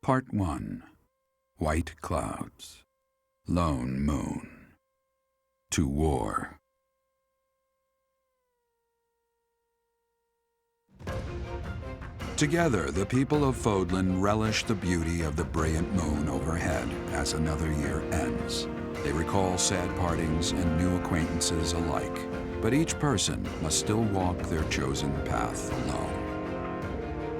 Part 1. White Clouds. Lone Moon. To War. Together, the people of Fodlan relish the beauty of the brilliant moon overhead as another year ends. They recall sad partings and new acquaintances alike, but each person must still walk their chosen path alone.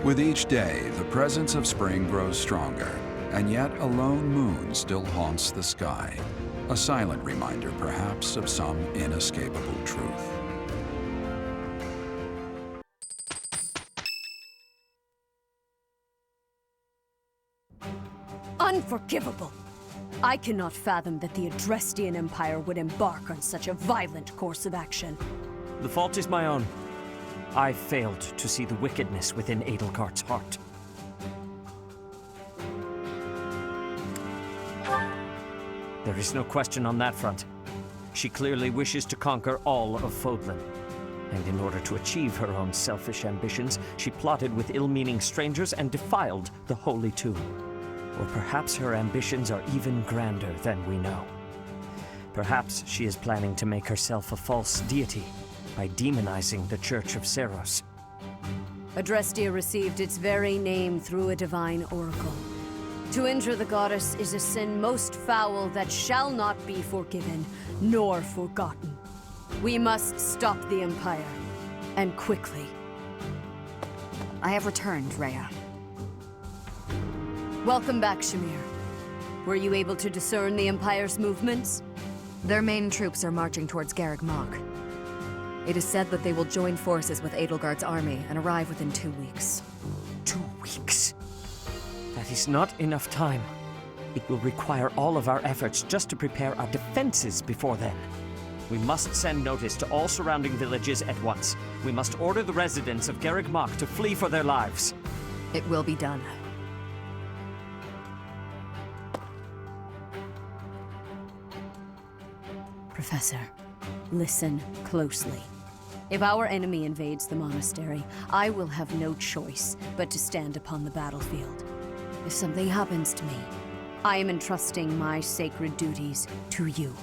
With each day, the presence of spring grows stronger, and yet a lone moon still haunts the sky, a silent reminder perhaps of some inescapable truth. Unforgivable! I cannot fathom that the Adrestian Empire would embark on such a violent course of action. The fault is my own. I failed to see the wickedness within Edelgard's heart. There is no question on that front. She clearly wishes to conquer all of Fodlan. And in order to achieve her own selfish ambitions, she plotted with ill-meaning strangers and defiled the Holy Tomb. Or perhaps her ambitions are even grander than we know. Perhaps she is planning to make herself a false deity by demonizing the Church of Seros. Adrestia received its very name through a divine oracle. To injure the goddess is a sin most foul that shall not be forgiven nor forgotten. We must stop the Empire, and quickly. I have returned, Rhea. Welcome back, Shamir. Were you able to discern the Empire's movements? Their main troops are marching towards Garreg Mach. It is said that they will join forces with Edelgard's army and arrive within 2 weeks. 2 weeks? That is not enough time. It will require all of our efforts just to prepare our defenses before then. We must send notice to all surrounding villages at once. We must order the residents of Garreg Mach to flee for their lives. It will be done. Professor, listen closely. If our enemy invades the monastery, I will have no choice but to stand upon the battlefield. If something happens to me, I am entrusting my sacred duties to you.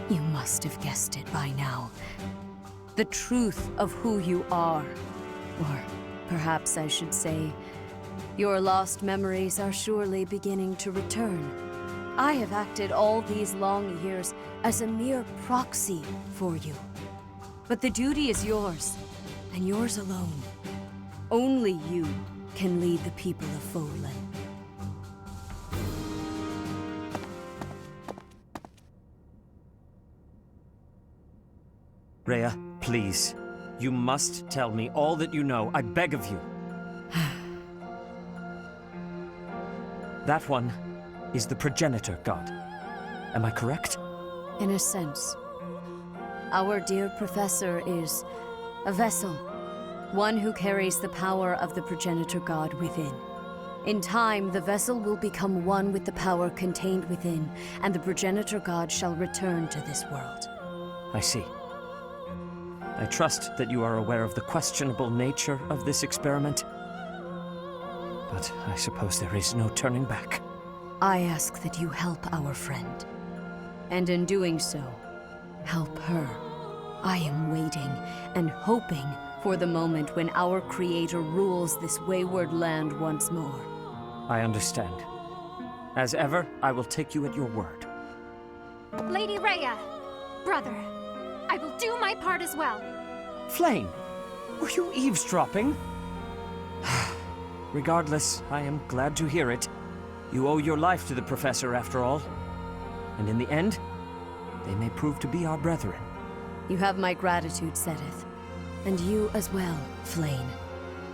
You must have guessed it by now. The truth of who you are. Or perhaps I should say, your lost memories are surely beginning to return. I have acted all these long years as a mere proxy for you. But the duty is yours, and yours alone. Only you can lead the people of Fodlan. Rhea, please. You must tell me all that you know. I beg of you. That one is the progenitor god. Am I correct? In a sense. Our dear professor is a vessel. One who carries the power of the progenitor god within. In time, the vessel will become one with the power contained within, and the progenitor god shall return to this world. I see. I trust that you are aware of the questionable nature of this experiment. But I suppose there is no turning back. I ask that you help our friend. And in doing so, help her. I am waiting and hoping for the moment when our Creator rules this wayward land once more. I understand. As ever, I will take you at your word. Lady Rhea, brother, I will do my part as well. Flame, were you eavesdropping? Regardless, I am glad to hear it. You owe your life to the Professor, after all. And in the end, they may prove to be our brethren. You have my gratitude, Sedith. And you as well, Flame.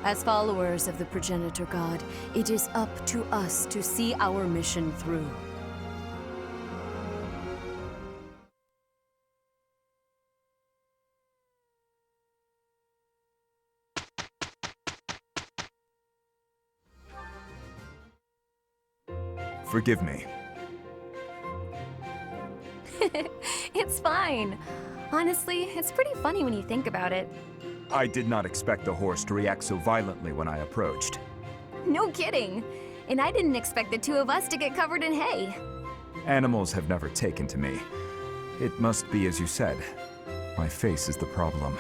As followers of the progenitor god, it is up to us to see our mission through. Forgive me. It's fine. Honestly, it's pretty funny when you think about it. I did not expect the horse to react so violently when I approached. No kidding. And I didn't expect the two of us to get covered in hay. Animals have never taken to me. It must be as you said. My face is the problem.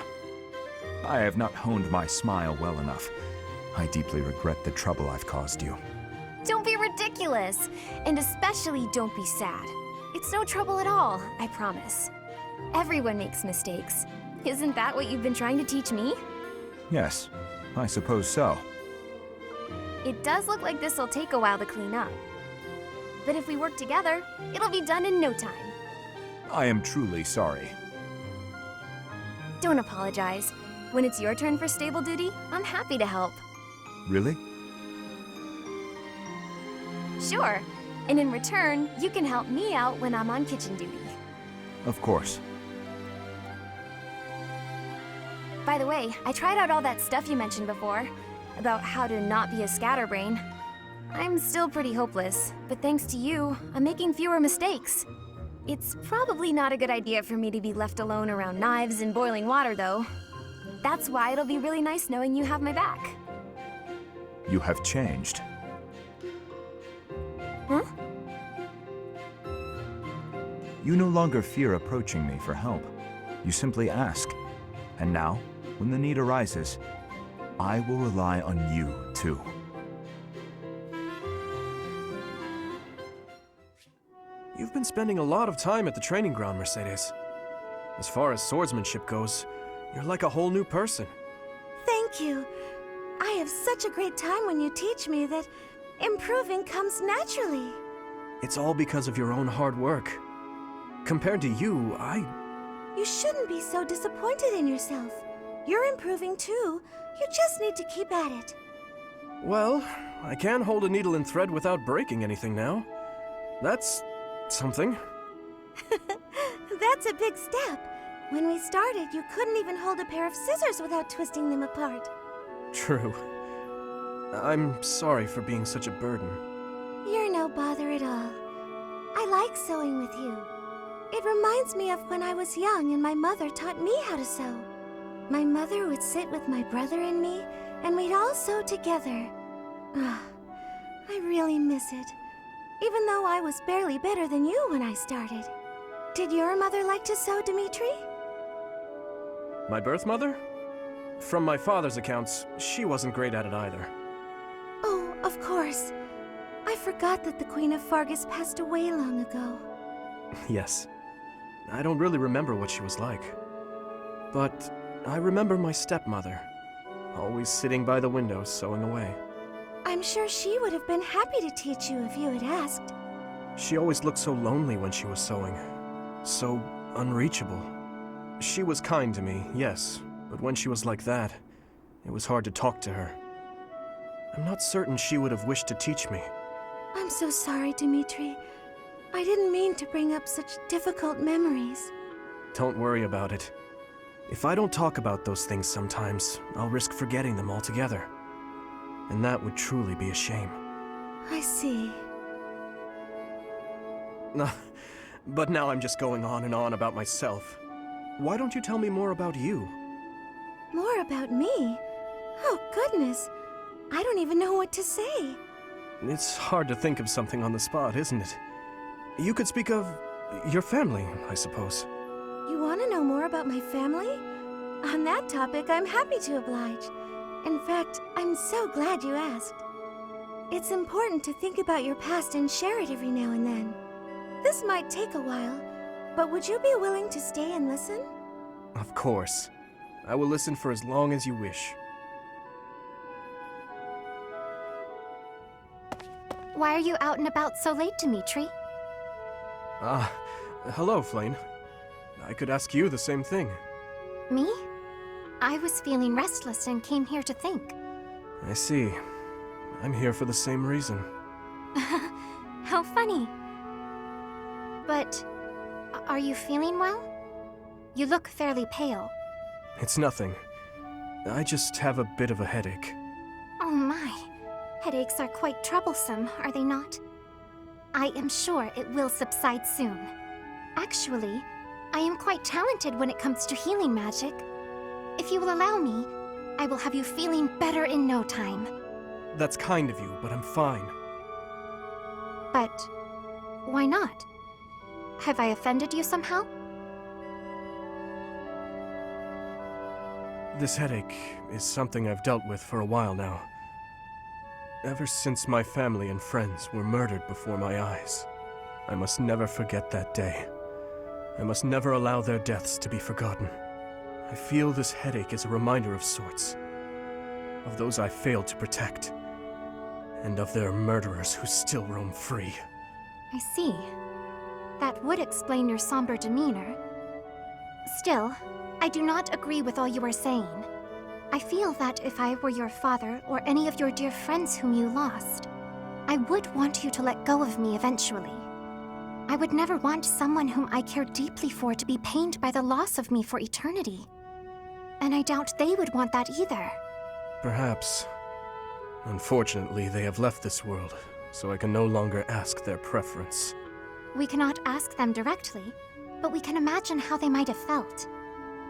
I have not honed my smile well enough. I deeply regret the trouble I've caused you. Don't be ridiculous. And especially don't be sad. It's no trouble at all, I promise. Everyone makes mistakes. Isn't that what you've been trying to teach me? Yes, I suppose so. It does look like this'll take a while to clean up. But if we work together, it'll be done in no time. I am truly sorry. Don't apologize. When it's your turn for stable duty, I'm happy to help. Really? Sure. And in return, you can help me out when I'm on kitchen duty. Of course. By the way, I tried out all that stuff you mentioned before, about how to not be a scatterbrain. I'm still pretty hopeless, but thanks to you, I'm making fewer mistakes. It's probably not a good idea for me to be left alone around knives and boiling water, though. That's why it'll be really nice knowing you have my back. You have changed. Huh? You no longer fear approaching me for help. You simply ask. And now, when the need arises, I will rely on you, too. You've been spending a lot of time at the training ground, Mercedes. As far as swordsmanship goes, you're like a whole new person. Thank you. I have such a great time when you teach me that improving comes naturally. It's all because of your own hard work. Compared to you, You shouldn't be so disappointed in yourself. You're improving too. You just need to keep at it. Well, I can hold a needle and thread without breaking anything now. That's something. That's a big step. When we started, you couldn't even hold a pair of scissors without twisting them apart. True. I'm sorry for being such a burden. You're no bother at all. I like sewing with you. It reminds me of when I was young and my mother taught me how to sew. My mother would sit with my brother and me, and we'd all sew together. Ah, I really miss it. Even though I was barely better than you when I started. Did your mother like to sew, Dimitri? My birth mother? From my father's accounts, she wasn't great at it either. Oh, of course. I forgot that the Queen of Fargus passed away long ago. Yes. I don't really remember what she was like. But I remember my stepmother, always sitting by the window sewing away. I'm sure she would have been happy to teach you if you had asked. She always looked so lonely when she was sewing. So unreachable. She was kind to me, yes, but when she was like that, it was hard to talk to her. I'm not certain she would have wished to teach me. I'm so sorry, Dimitri. I didn't mean to bring up such difficult memories. Don't worry about it. If I don't talk about those things sometimes, I'll risk forgetting them altogether. And that would truly be a shame. I see. But now I'm just going on and on about myself. Why don't you tell me more about you? More about me? Oh, goodness. I don't even know what to say. It's hard to think of something on the spot, isn't it? You could speak of your family, I suppose. You want to know more about my family? On that topic, I'm happy to oblige. In fact, I'm so glad you asked. It's important to think about your past and share it every now and then. This might take a while, but would you be willing to stay and listen? Of course. I will listen for as long as you wish. Why are you out and about so late, Dimitri? Hello, Flane. I could ask you the same thing. Me? I was feeling restless and came here to think. I see. I'm here for the same reason. How funny. But, are you feeling well? You look fairly pale. It's nothing. I just have a bit of a headache. Oh my. Headaches are quite troublesome, are they not? I am sure it will subside soon. Actually, I am quite talented when it comes to healing magic. If you will allow me, I will have you feeling better in no time. That's kind of you, but I'm fine. But why not? Have I offended you somehow? This headache is something I've dealt with for a while now. Ever since my family and friends were murdered before my eyes. I must never forget that day. I must never allow their deaths to be forgotten. I feel this headache is a reminder of sorts. Of those I failed to protect. And of their murderers who still roam free. I see. That would explain your somber demeanor. Still, I do not agree with all you are saying. I feel that if I were your father or any of your dear friends whom you lost, I would want you to let go of me eventually. I would never want someone whom I care deeply for to be pained by the loss of me for eternity. And I doubt they would want that either. Perhaps. Unfortunately, they have left this world, so I can no longer ask their preference. We cannot ask them directly, but we can imagine how they might have felt.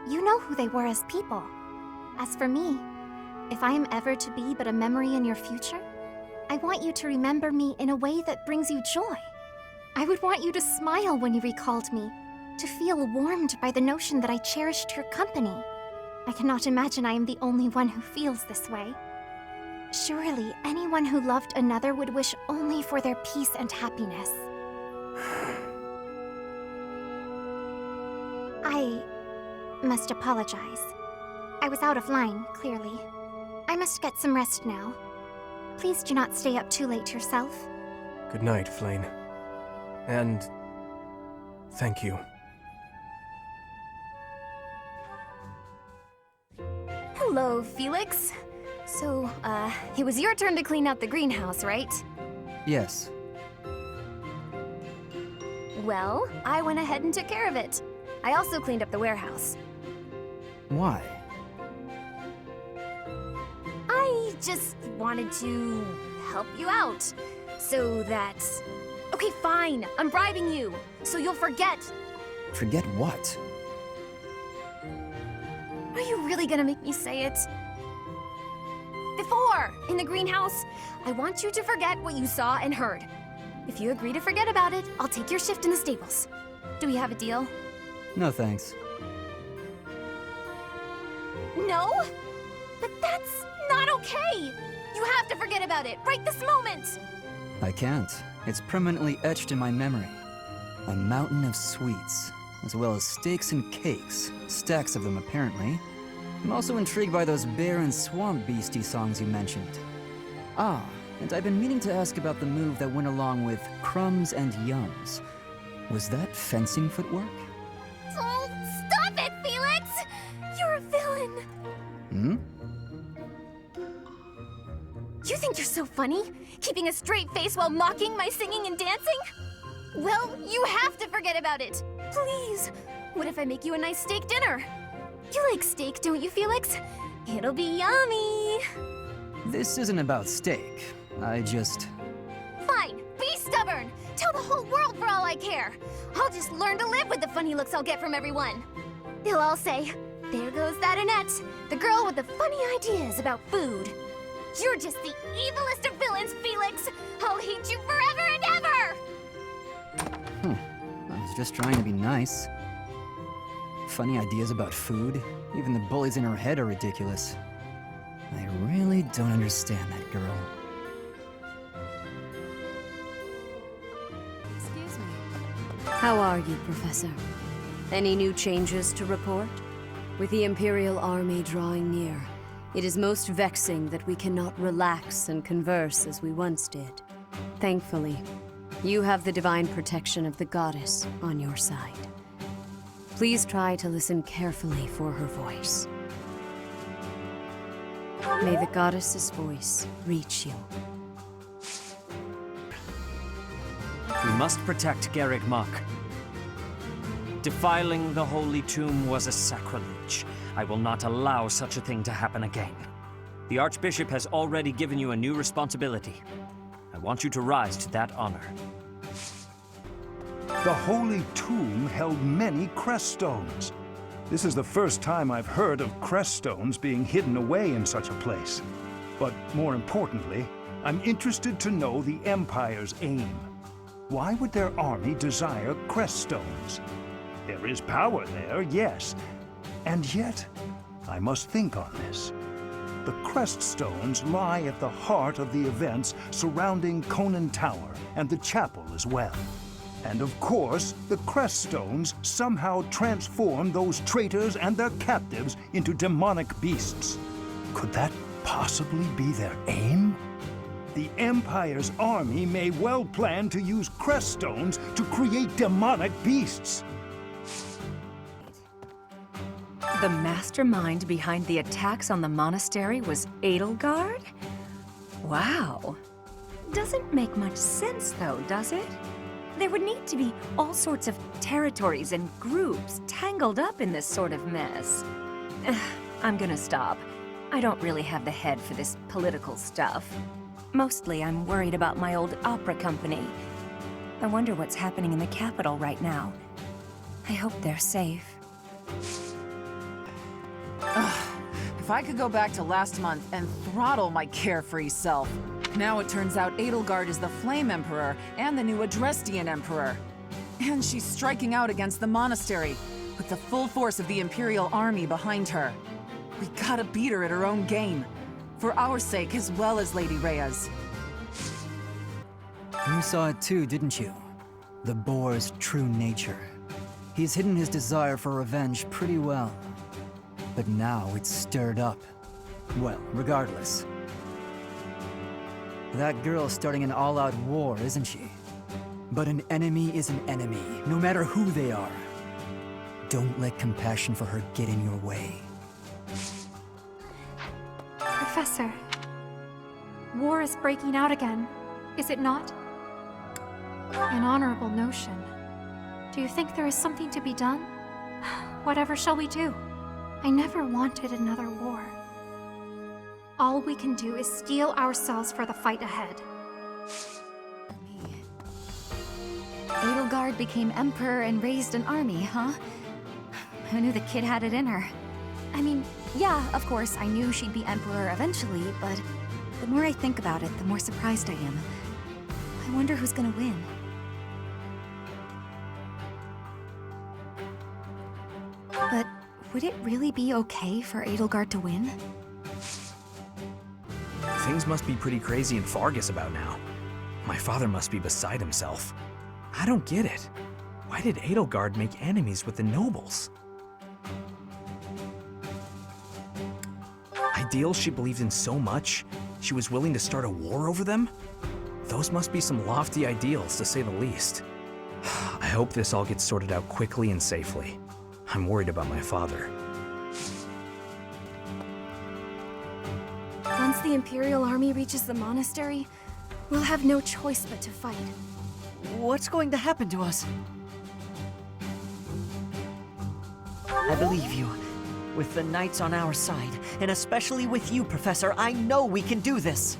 You know who they were as people. As for me, if I am ever to be but a memory in your future, I want you to remember me in a way that brings you joy. I would want you to smile when you recalled me, to feel warmed by the notion that I cherished your company. I cannot imagine I am the only one who feels this way. Surely, anyone who loved another would wish only for their peace and happiness. I must apologize. I was out of line, clearly. I must get some rest now. Please do not stay up too late yourself. Good night, Flane. And thank you. Hello, Felix. So, it was your turn to clean out the greenhouse, right? Yes. Well, I went ahead and took care of it. I also cleaned up the warehouse. Why? I just wanted to help you out. So that... Okay, fine. I'm bribing you. So you'll forget. Forget what? Are you really gonna make me say it? Before, in the greenhouse, I want you to forget what you saw and heard. If you agree to forget about it, I'll take your shift in the stables. Do we have a deal? No thanks. No? But that's not okay! You have to forget about it, right this moment! I can't. It's permanently etched in my memory. A mountain of sweets, as well as steaks and cakes. Stacks of them, apparently. I'm also intrigued by those bear and swamp beastie songs you mentioned. Ah, and I've been meaning to ask about the move that went along with crumbs and yums. Was that fencing footwork? Oh, stop it, Felix! You're a villain! Hmm? You think you're so funny? Keeping a straight face while mocking my singing and dancing? Well, you have to forget about it! Please! What if I make you a nice steak dinner? You like steak, don't you, Felix? It'll be yummy! This isn't about steak. I just... Fine, be stubborn! Tell the whole world for all I care! I'll just learn to live with the funny looks I'll get from everyone. They'll all say, there goes that Annette, the girl with the funny ideas about food. You're just the evilest of villains, Felix! I'll hate you forever and ever! I was just trying to be nice. Funny ideas about food? Even the bullies in her head are ridiculous. I really don't understand that girl. Excuse me. How are you, Professor? Any new changes to report? With the Imperial Army drawing near, it is most vexing that we cannot relax and converse as we once did. Thankfully, you have the divine protection of the goddess on your side. Please try to listen carefully for her voice. May the goddess's voice reach you. We must protect Garrick Mach. Defiling the holy tomb was a sacrilege. I will not allow such a thing to happen again. The Archbishop has already given you a new responsibility. I want you to rise to that honor. The holy tomb held many crest stones. This is the first time I've heard of crest stones being hidden away in such a place. But more importantly, I'm interested to know the Empire's aim. Why would their army desire crest stones? There is power there, yes. And yet, I must think on this. The crest stones lie at the heart of the events surrounding Conan Tower and the chapel as well. And of course, the crest stones somehow transform those traitors and their captives into demonic beasts. Could that possibly be their aim? The Empire's army may well plan to use crest stones to create demonic beasts. The mastermind behind the attacks on the monastery was Edelgard? Wow. Doesn't make much sense, though, does it? There would need to be all sorts of territories and groups tangled up in this sort of mess. I'm gonna stop. I don't really have the head for this political stuff. Mostly, I'm worried about my old opera company. I wonder what's happening in the capital right now. I hope they're safe. If I could go back to last month and throttle my carefree self. Now it turns out Edelgard is the Flame Emperor and the new Adrestian Emperor. And she's striking out against the monastery, with the full force of the Imperial army behind her. We gotta beat her at her own game. For our sake as well as Lady Rhea's. You saw it too, didn't you? The boar's true nature. He's hidden his desire for revenge pretty well. But now it's stirred up. Well, regardless. That girl's starting an all-out war, isn't she? But an enemy is an enemy, no matter who they are. Don't let compassion for her get in your way. Professor, war is breaking out again, is it not? An honorable notion. Do you think there is something to be done? Whatever shall we do? I never wanted another war. All we can do is steel ourselves for the fight ahead. Edelgard became emperor and raised an army, huh? Who knew the kid had it in her? I mean, yeah, of course, I knew she'd be emperor eventually, but the more I think about it, the more surprised I am. I wonder who's gonna win. But would it really be okay for Edelgard to win? Things must be pretty crazy in Fargus about now. My father must be beside himself. I don't get it. Why did Edelgard make enemies with the nobles? Ideals she believed in so much, she was willing to start a war over them? Those must be some lofty ideals, to say the least. I hope this all gets sorted out quickly and safely. I'm worried about my father. Once the Imperial army reaches the monastery, we'll have no choice but to fight. What's going to happen to us? I believe you. With the Knights on our side, and especially with you, Professor, I know we can do this.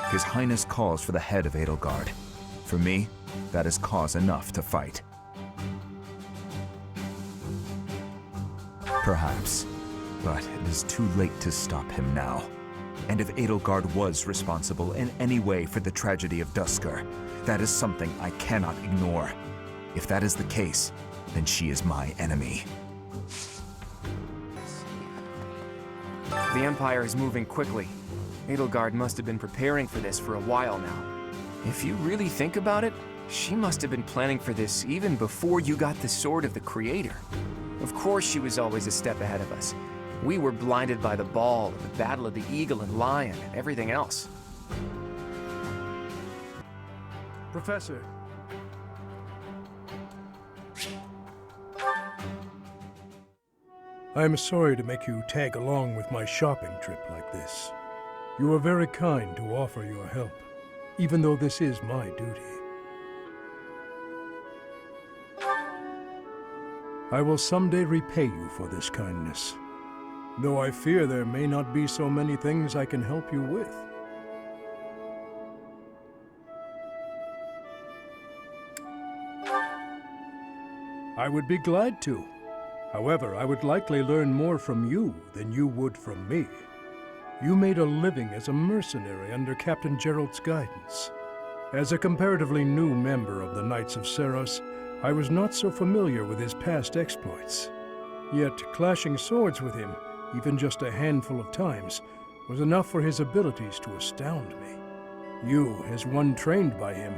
His Highness calls for the head of Edelgard. For me, that is cause enough to fight. Perhaps, but it is too late to stop him now. And if Edelgard was responsible in any way for the tragedy of Duscur, that is something I cannot ignore. If that is the case, then she is my enemy. The Empire is moving quickly. Edelgard must have been preparing for this for a while now. If you really think about it, she must have been planning for this even before you got the Sword of the Creator. Of course she was always a step ahead of us. We were blinded by the ball, and the Battle of the Eagle and Lion, and everything else. Professor. I am sorry to make you tag along with my shopping trip like this. You are very kind to offer your help, even though this is my duty. I will someday repay you for this kindness, though I fear there may not be so many things I can help you with. I would be glad to. However, I would likely learn more from you than you would from me. You made a living as a mercenary under Captain Gerald's guidance. As a comparatively new member of the Knights of Seros, I was not so familiar with his past exploits. Yet clashing swords with him, even just a handful of times, was enough for his abilities to astound me. You, as one trained by him,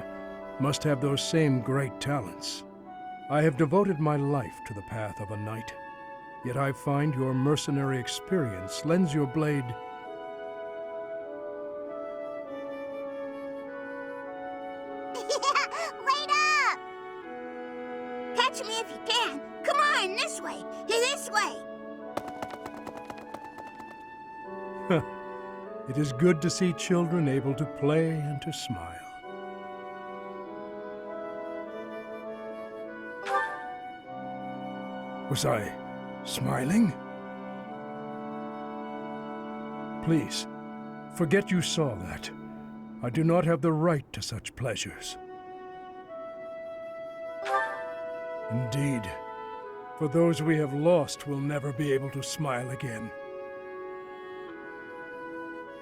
must have those same great talents. I have devoted my life to the path of a knight, yet I find your mercenary experience lends your blade Wait up! Catch me if you can. Come on, this way. This way. It is good to see children able to play and to smile. Was I smiling? Please, forget you saw that. I do not have the right to such pleasures. Indeed, for those we have lost will never be able to smile again.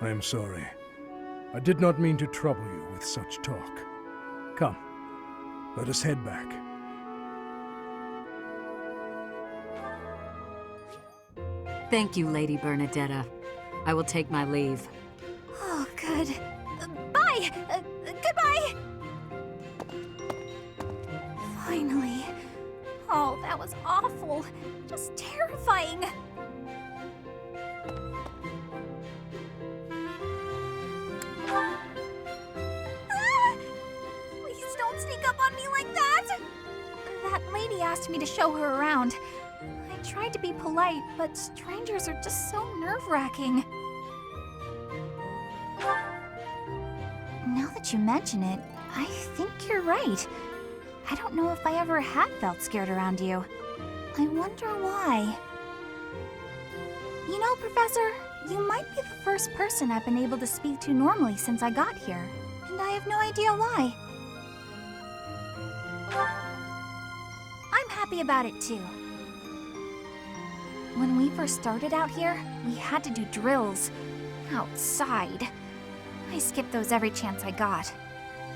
I am sorry. I did not mean to trouble you with such talk. Come, let us head back. Thank you, Lady Bernadetta. I will take my leave. Oh, good. Bye! Goodbye! Finally. Oh, that was awful. Just terrifying. Ah! Please don't sneak up on me like that! That lady asked me to show her around. I tried to be polite, but strangers are just so nerve-wracking. Now that you mention it, I think you're right. I don't know if I ever have felt scared around you. I wonder why. You know, Professor, you might be the first person I've been able to speak to normally since I got here, and I have no idea why. I'm happy about it too. When we first started out here, we had to do drills outside. I skipped those every chance I got.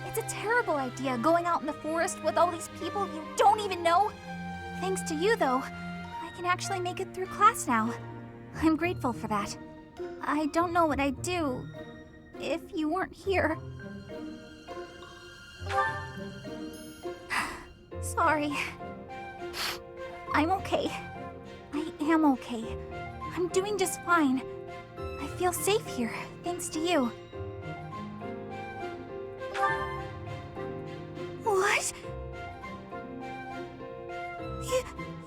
It's a terrible idea going out in the forest with all these people you don't even know. Thanks to you, though, I can actually make it through class now. I'm grateful for that. I don't know what I'd do if you weren't here. Sorry. I'm okay. I am okay. I'm doing just fine. I feel safe here, thanks to you. What?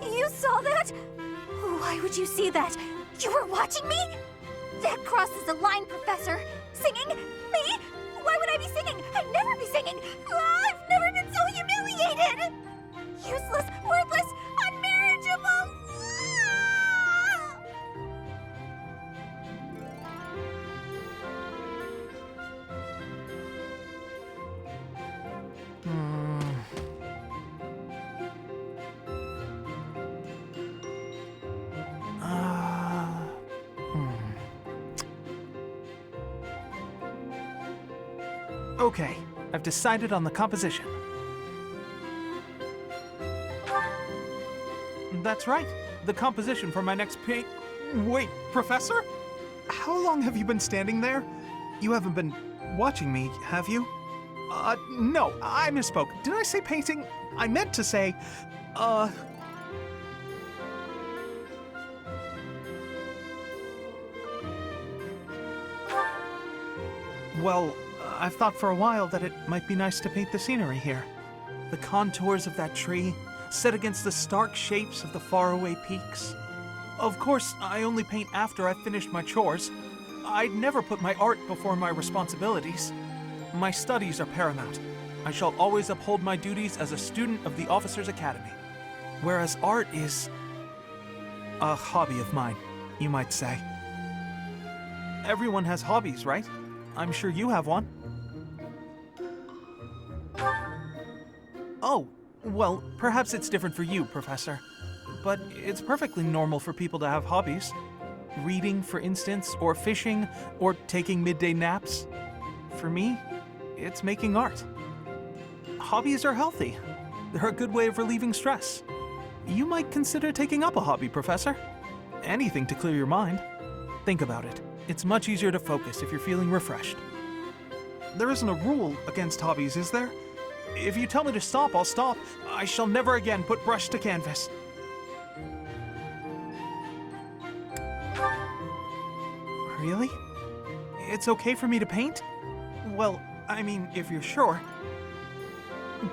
You saw that? Why would you see that? You were watching me? That crosses the line, Professor. Singing? Me? Why would I be singing? I'd never be singing. I've never been so humiliated. Useless, worthless, unmarriageable. Okay, I've decided on the composition. That's right, the composition for my next paint. Wait, Professor? How long have you been standing there? You haven't been watching me, have you? No, I misspoke. Did I say painting? I meant to say, Well, I've thought for a while that it might be nice to paint the scenery here. The contours of that tree, set against the stark shapes of the faraway peaks. Of course, I only paint after I've finished my chores. I'd never put my art before my responsibilities. My studies are paramount. I shall always uphold my duties as a student of the Officers' Academy. Whereas art is a hobby of mine, you might say. Everyone has hobbies, right? I'm sure you have one. Oh, Well, perhaps it's different for you, Professor. But it's perfectly normal for people to have hobbies. Reading, for instance, or fishing, or taking midday naps. For me, it's making art. Hobbies are healthy. They're a good way of relieving stress. You might consider taking up a hobby, Professor. Anything to clear your mind. Think about it. It's much easier to focus if you're feeling refreshed. There isn't a rule against hobbies, is there? If you tell me to stop, I'll stop. I shall never again put brush to canvas. Really? It's okay for me to paint? Well, I mean, if you're sure.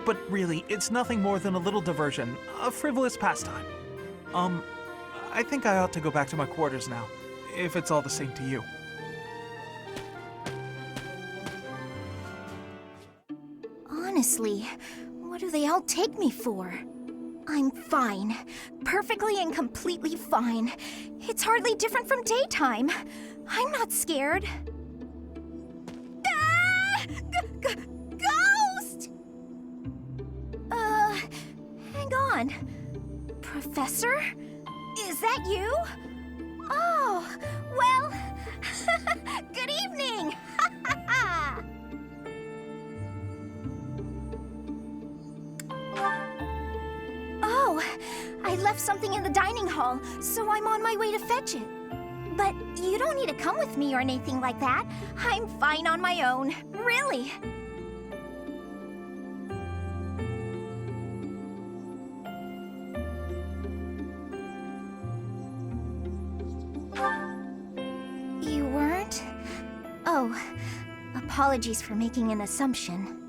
But really, it's nothing more than a little diversion, a frivolous pastime. I think I ought to go back to my quarters now, if it's all the same to you. Honestly, what do they all take me for? I'm fine. Perfectly and completely fine. It's hardly different from daytime. I'm not scared. Ah! Ghost! Hang on. Professor? Is that you? Oh, well, good evening! Oh, I left something in the dining hall, so I'm on my way to fetch it. But you don't need to come with me or anything like that. I'm fine on my own, really. You weren't? Oh, apologies for making an assumption.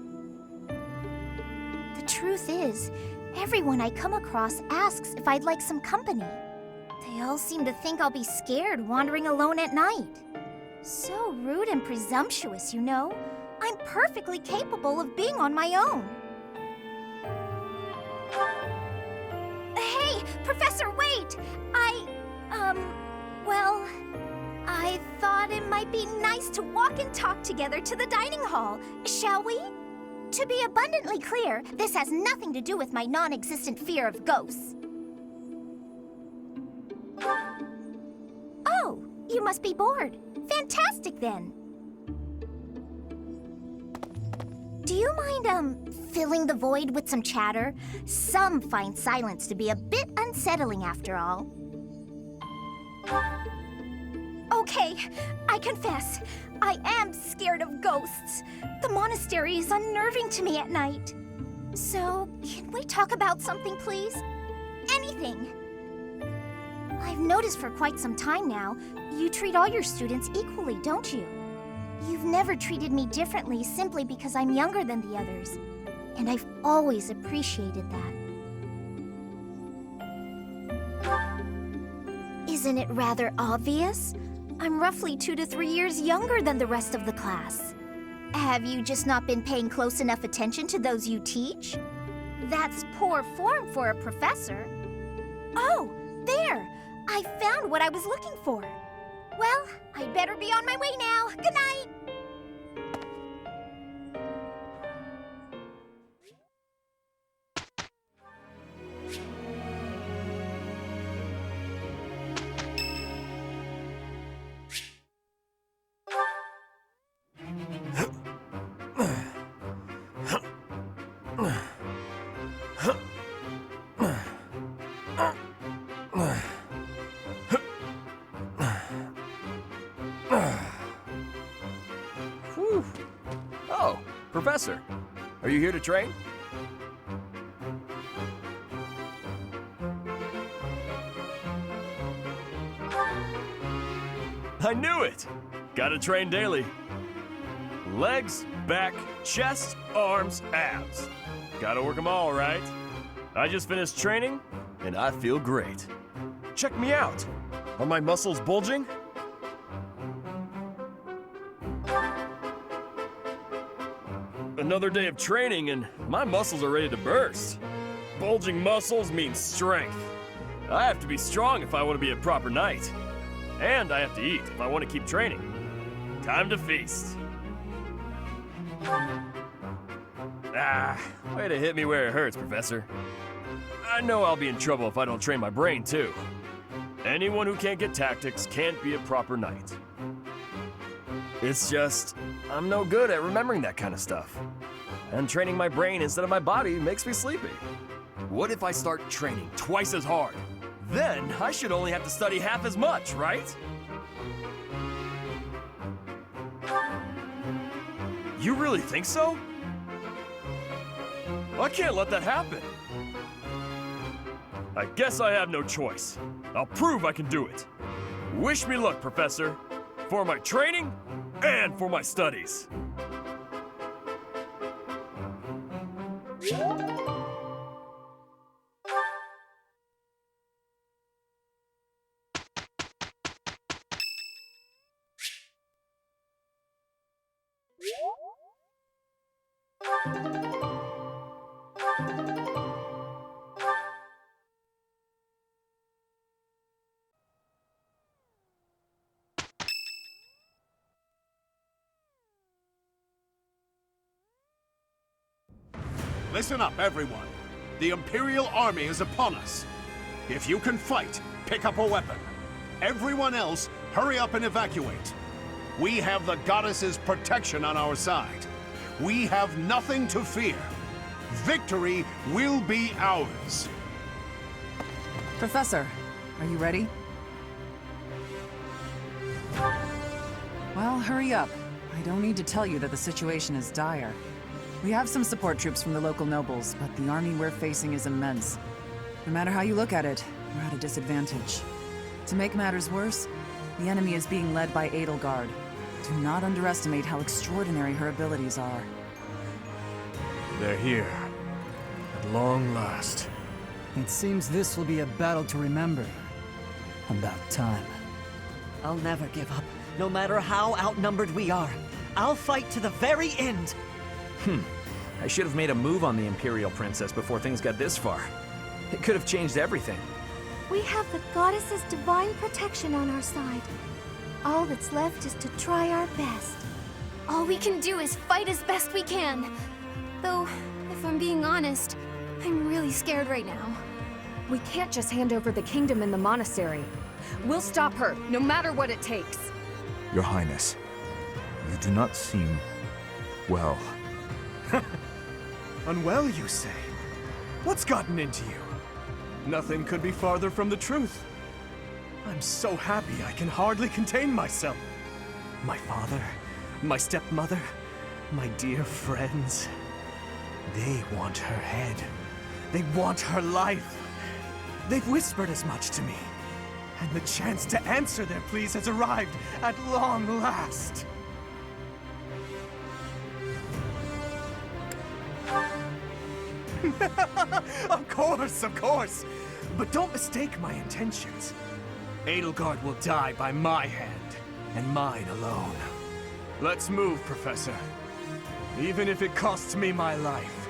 The truth is, everyone I come across asks if I'd like some company. They all seem to think I'll be scared wandering alone at night. So rude and presumptuous, you know? I'm perfectly capable of being on my own. Hey, Professor, wait! Well, I thought it might be nice to walk and talk together to the dining hall. Shall we? To be abundantly clear, this has nothing to do with my non-existent fear of ghosts. Oh, you must be bored. Fantastic, then. Do you mind, filling the void with some chatter? Some find silence to be a bit unsettling after all. Okay, I confess, I am scared of ghosts. The monastery is unnerving to me at night. So, can we talk about something, please? Anything. I've noticed for quite some time now, you treat all your students equally, don't you? You've never treated me differently simply because I'm younger than the others. And I've always appreciated that. Isn't it rather obvious? I'm roughly 2 to 3 years younger than the rest of the class. Have you just not been paying close enough attention to those you teach? That's poor form for a professor. Oh, there! I found what I was looking for. Well, I'd better be on my way now. Good night! Whew. Oh, Professor, are you here to train? I knew it! Gotta train daily. Legs, back, chest, arms, abs. Gotta work them all, right? I just finished training, and I feel great. Check me out! Are my muscles bulging? Another day of training, and my muscles are ready to burst. Bulging muscles means strength. I have to be strong if I want to be a proper knight. And I have to eat if I want to keep training. Time to feast. Ah, way to hit me where it hurts, Professor. I know I'll be in trouble if I don't train my brain, too. Anyone who can't get tactics can't be a proper knight. It's just, I'm no good at remembering that kind of stuff. And training my brain instead of my body makes me sleepy. What if I start training twice as hard? Then I should only have to study half as much, right? You really think so? I can't let that happen. I guess I have no choice. I'll prove I can do it. Wish me luck, Professor. For my training and for my studies. Listen up, everyone. The Imperial Army is upon us. If you can fight, pick up a weapon. Everyone else, hurry up and evacuate. We have the Goddess's protection on our side. We have nothing to fear. Victory will be ours. Professor, are you ready? Well, hurry up. I don't need to tell you that the situation is dire. We have some support troops from the local nobles, but the army we're facing is immense. No matter how you look at it, we're at a disadvantage. To make matters worse, the enemy is being led by Edelgard. Do not underestimate how extraordinary her abilities are. They're here. At long last. It seems this will be a battle to remember. About time. I'll never give up, no matter how outnumbered we are. I'll fight to the very end. I should have made a move on the Imperial Princess before things got this far. It could have changed everything. We have the Goddess's divine protection on our side. All that's left is to try our best. All we can do is fight as best we can. Though, if I'm being honest, I'm really scared right now. We can't just hand over the kingdom and the monastery. We'll stop her, no matter what it takes. Your Highness, you do not seem well. Unwell, you say? What's gotten into you? Nothing could be farther from the truth. I'm so happy I can hardly contain myself. My father, my stepmother, my dear friends. They want her head. They want her life. They've whispered as much to me. And the chance to answer their pleas has arrived at long last. Of course. But don't mistake my intentions. Edelgard will die by my hand, and mine alone. Let's move, Professor. Even if it costs me my life,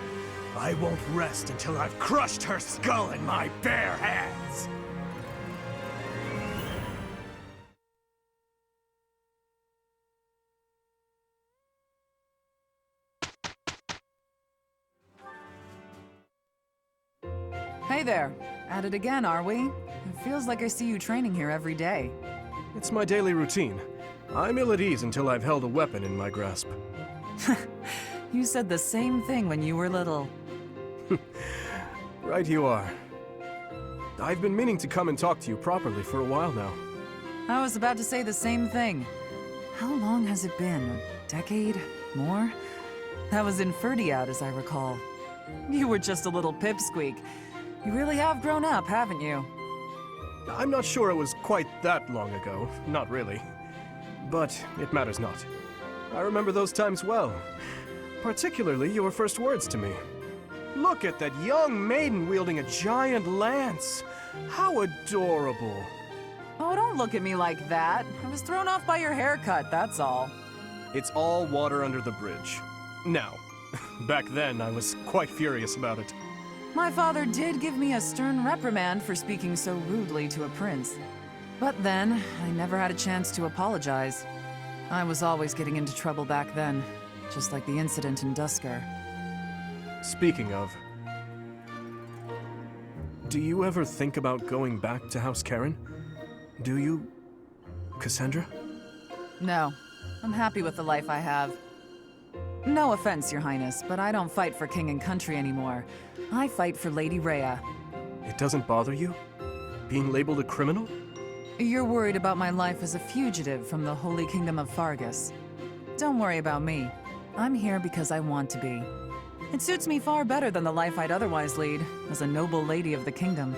I won't rest until I've crushed her skull in my bare hands. Hey there. At it again, are we? It feels like I see you training here every day. It's my daily routine. I'm ill at ease until I've held a weapon in my grasp. You said the same thing when you were little. Right you are. I've been meaning to come and talk to you properly for a while now. I was about to say the same thing. How long has it been? A decade? More? That was in Ferdiad, as I recall. You were just a little pipsqueak. You really have grown up, haven't you? I'm not sure it was quite that long ago. Not really. But it matters not. I remember those times well. Particularly your first words to me. Look at that young maiden wielding a giant lance. How adorable. Oh, don't look at me like that. I was thrown off by your haircut, that's all. It's all water under the bridge. Now, back then I was quite furious about it. My father did give me a stern reprimand for speaking so rudely to a prince. But then, I never had a chance to apologize. I was always getting into trouble back then, just like the incident in Dusker. Speaking of... Do you ever think about going back to House Karen? Do you, Cassandra? No, I'm happy with the life I have. No offense, Your Highness, but I don't fight for king and country anymore. I fight for Lady Rhea. It doesn't bother you? Being labeled a criminal? You're worried about my life as a fugitive from the Holy Kingdom of Fargus. Don't worry about me. I'm here because I want to be. It suits me far better than the life I'd otherwise lead, as a noble lady of the kingdom.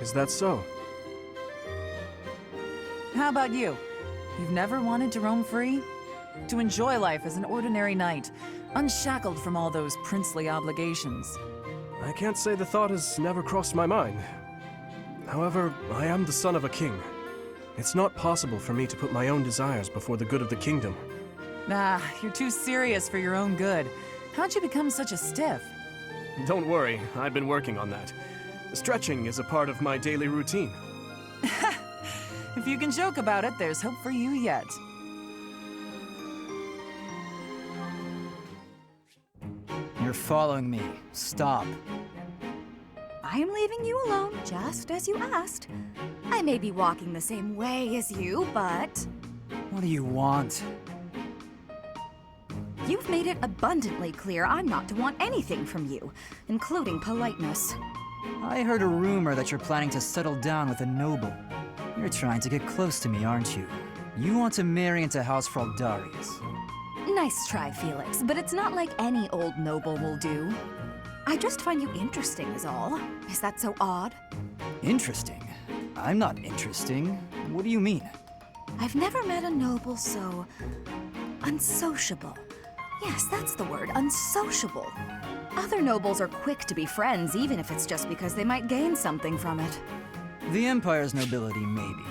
Is that so? How about you? You've never wanted to roam free? To enjoy life as an ordinary knight, unshackled from all those princely obligations? I can't say the thought has never crossed my mind. However, I am the son of a king. It's not possible for me to put my own desires before the good of the kingdom. Ah, you're too serious for your own good. How'd you become such a stiff? Don't worry, I've been working on that. Stretching is a part of my daily routine. If you can joke about it, there's hope for you yet. You're following me. Stop. I am leaving you alone, just as you asked. I may be walking the same way as you, but... What do you want? You've made it abundantly clear I'm not to want anything from you, including politeness. I heard a rumor that you're planning to settle down with a noble. You're trying to get close to me, aren't you? You want to marry into House Fraldarius. Nice try, Felix, but it's not like any old noble will do. I just find you interesting is all. Is that so odd? Interesting? I'm not interesting. What do you mean? I've never met a noble so... unsociable. Yes, that's the word, unsociable. Other nobles are quick to be friends, even if it's just because they might gain something from it. The Empire's nobility, maybe.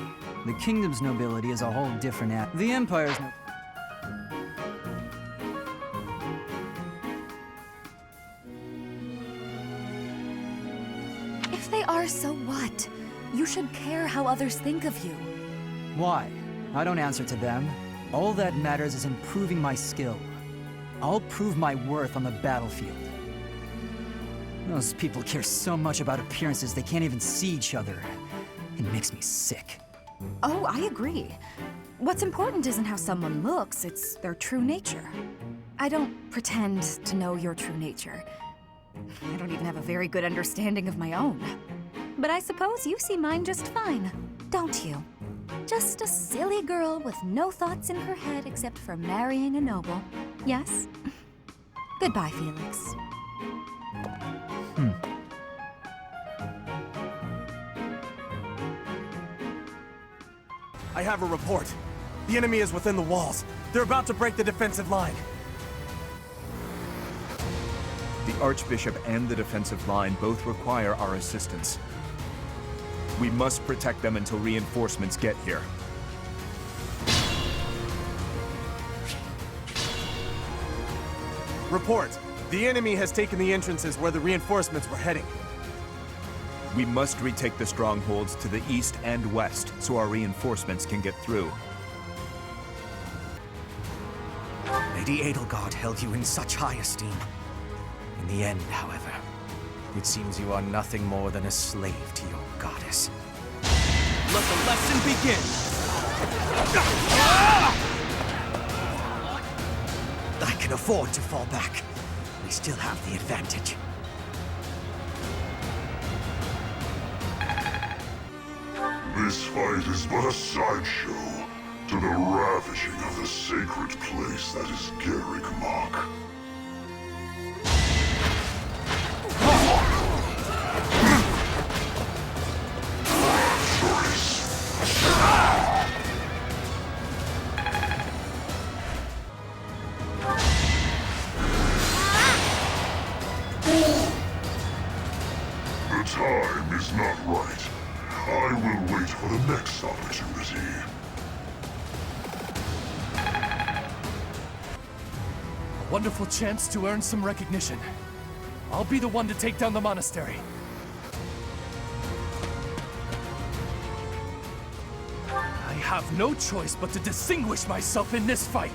The Kingdom's nobility is a whole different The Empire's If they are, so what? You should care how others think of you. Why? I don't answer to them. All that matters is improving my skill. I'll prove my worth on the battlefield. Those people care so much about appearances they can't even see each other. It makes me sick. Oh, I agree. What's important isn't how someone looks, it's their true nature. I don't pretend to know your true nature. I don't even have a very good understanding of my own. But I suppose you see mine just fine, don't you? Just a silly girl with no thoughts in her head except for marrying a noble. Yes? Goodbye, Felix. I have a report. The enemy is within the walls. They're about to break the defensive line. The Archbishop and the defensive line both require our assistance. We must protect them until reinforcements get here. Report. The enemy has taken the entrances where the reinforcements were heading. We must retake the strongholds to the east and west so our reinforcements can get through. Lady Edelgard held you in such high esteem. In the end, however, it seems you are nothing more than a slave to your goddess. Let the lesson begin! I can afford to fall back. We still have the advantage. This fight is but a sideshow to the ravishing of the sacred place that is Garrigmach. The time is not right. I will wait for the next opportunity. A wonderful chance to earn some recognition. I'll be the one to take down the monastery. I have no choice but to distinguish myself in this fight.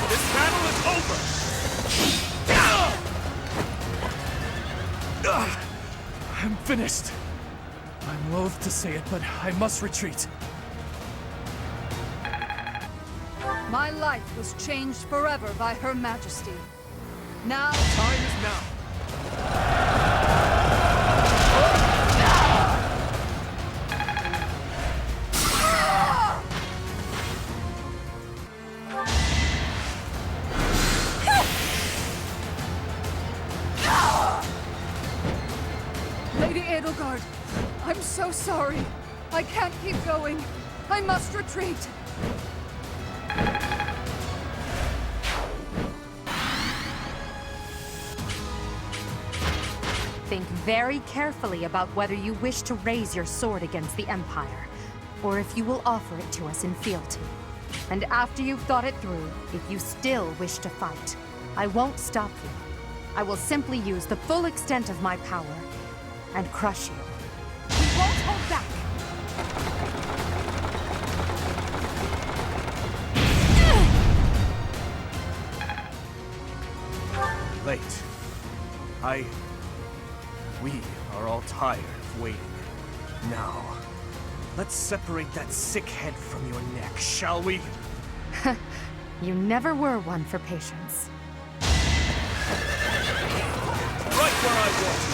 This battle is over! I'm finished. I'm loath to say it, but I must retreat. My life was changed forever by Her Majesty. Now, time is now. Lady Edelgard, I'm so sorry. I can't keep going. I must retreat. Think very carefully about whether you wish to raise your sword against the Empire, or if you will offer it to us in fealty. And after you've thought it through, if you still wish to fight, I won't stop you. I will simply use the full extent of my power and crush you. We won't hold back! Late. We are all tired of waiting. Now, let's separate that sick head from your neck, shall we? You never were one for patience. Right where I want you.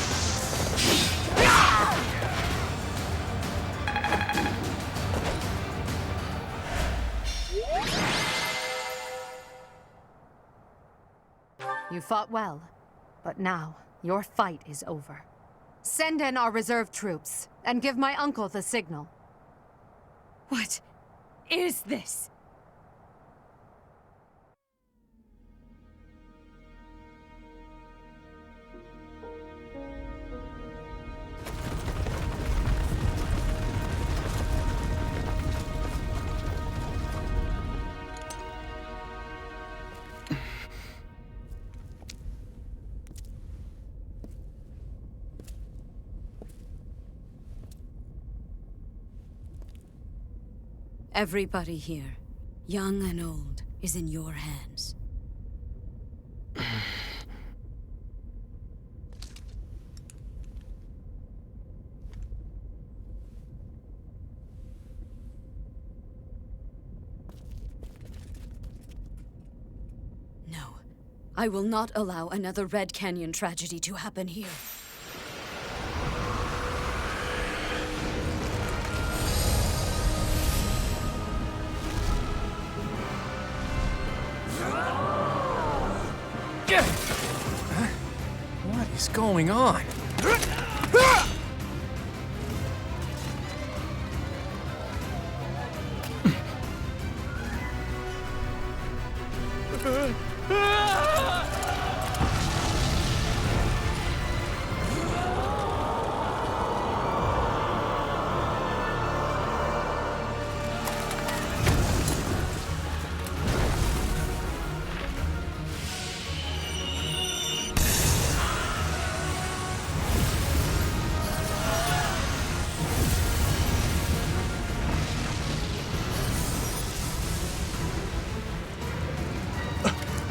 You fought well, but now your fight is over. Send in our reserve troops, and give my uncle the signal. What is this? Everybody here, young and old, is in your hands. No, I will not allow another Red Canyon tragedy to happen here. What is going on?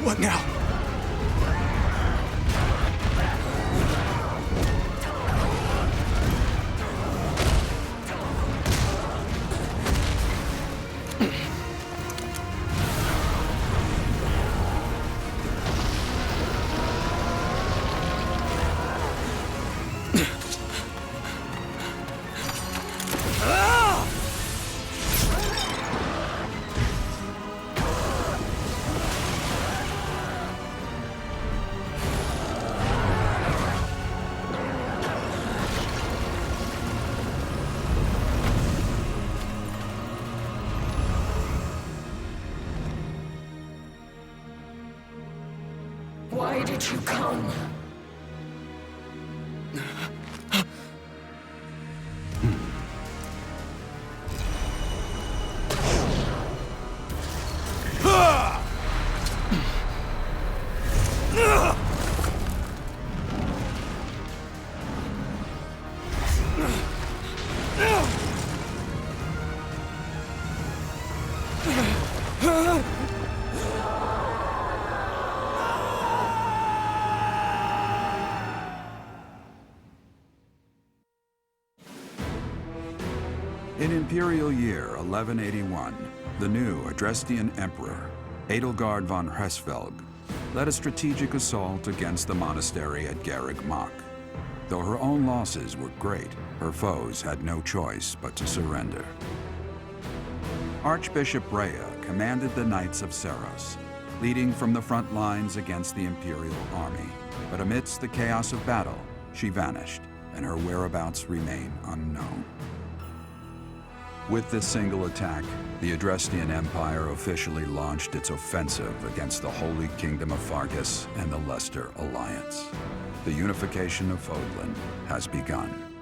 What now? Why did you come? In Imperial Year 1181, the new Adrestian Emperor, Edelgard von Hresvelg, led a strategic assault against the monastery at Garreg Mach. Though her own losses were great, her foes had no choice but to surrender. Archbishop Rhea commanded the Knights of Seros, leading from the front lines against the Imperial army. But amidst the chaos of battle, she vanished, and her whereabouts remain unknown. With this single attack, the Adrestian Empire officially launched its offensive against the Holy Kingdom of Fargus and the Leicester Alliance. The unification of Fodlan has begun.